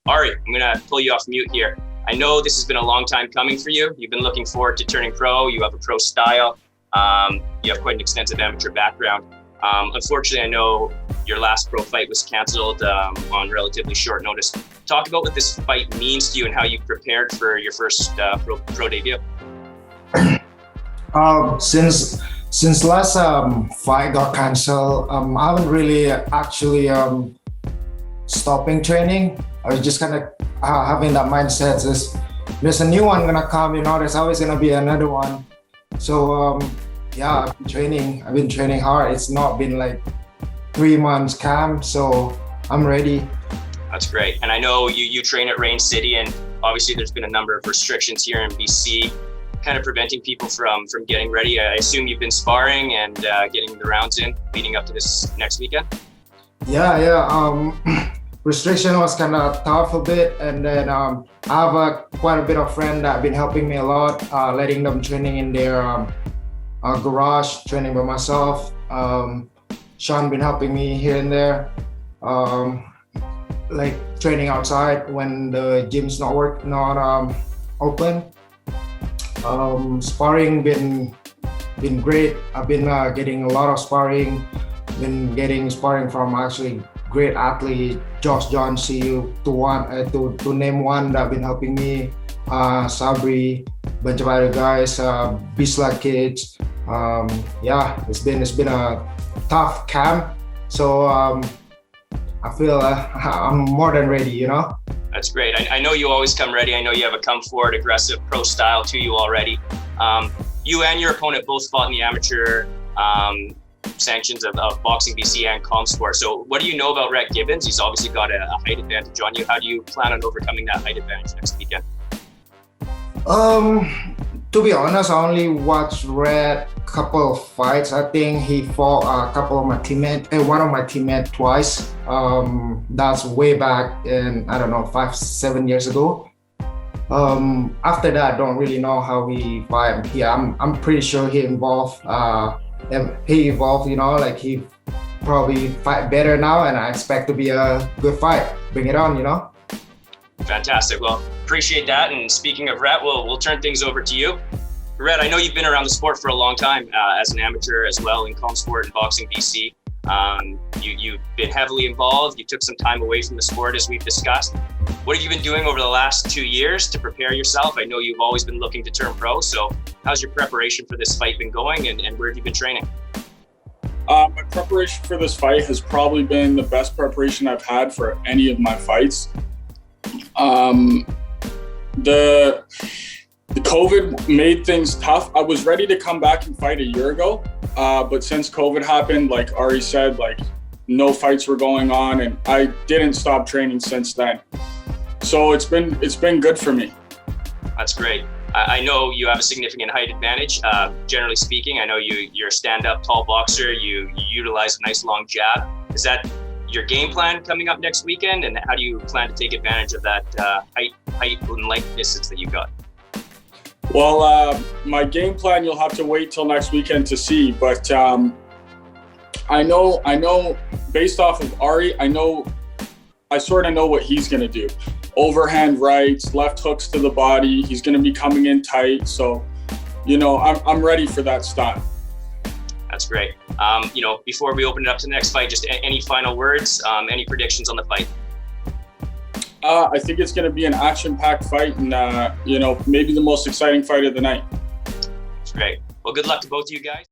Ari, I'm gonna pull you off mute here. I know this has been a long time coming for you. You've been looking forward to turning pro. You have a pro style. You have quite an extensive amateur background. Unfortunately, I know your last pro fight was canceled on relatively short notice. Talk about what this fight means to you and how you prepared for your first pro debut. Since last fight got canceled, I haven't really actually stopping training. I was just kind of having that mindset is there's a new one gonna come, there's always gonna be another one. So yeah, I've been training hard. It's not been like 3 months camp, so I'm ready. That's great. And I know you train at Rain City, and obviously there's been a number of restrictions here in BC kind of preventing people from getting ready. I assume you've been sparring and getting the rounds in leading up to this next weekend? Yeah. Restriction was kind of tough a bit, and then I have quite a bit of friends that have been helping me a lot, letting them training in their garage, training by myself. Sean been helping me here and there, like training outside when the gym's not open. Sparring been great. I've been getting a lot of sparring. Been getting sparring from actually great athlete, Josh John, to name one that been helping me. Sabri, bunch of other guys, Bisla kids. Yeah, it's been a tough camp. So I feel I'm more than ready, That's great. I know you always come ready. I know you have a come forward, aggressive pro style to you already. You and your opponent both fought in the amateur sanctions of Boxing BC and Comsport. So what do you know about Rhett Gibbons? He's obviously got a height advantage on you. How do you plan on overcoming that height advantage next weekend? To be honest, I only watched Rhett couple of fights. I think he fought a couple of my teammates, one of my teammates twice. That's way back in, 5-7 years ago. After that, I don't really know how he fight. I'm pretty sure he evolved. He probably fight better now, and I expect to be a good fight. Bring it on, Fantastic. Well, appreciate that. And speaking of Rhett, we'll turn things over to you. Rhett, I know you've been around the sport for a long time as an amateur as well in Comsport and Boxing BC. You've been heavily involved. You took some time away from the sport, as we've discussed. What have you been doing over the last 2 years to prepare yourself? I know you've always been looking to turn pro. So how's your preparation for this fight been going, and where have you been training? My preparation for this fight has probably been the best preparation I've had for any of my fights. The COVID made things tough. I was ready to come back and fight a year ago, but since COVID happened, like Ari said, no fights were going on, and I didn't stop training since then. So it's been good for me. That's great. I know you have a significant height advantage. Generally speaking, I know you're a stand-up tall boxer. You utilize a nice long jab. Is that your game plan coming up next weekend, and how do you plan to take advantage of that height and length distance that you've got? Well, my game plan, you'll have to wait till next weekend to see, but I know based off of Ari, I sort of know what he's going to do. Overhand rights, left hooks to the body. He's going to be coming in tight. So, I'm ready for that stunt. That's great. Before we open it up to the next fight, just any final words, any predictions on the fight? I think it's going to be an action-packed fight, and maybe the most exciting fight of the night. That's great. Well, good luck to both of you guys.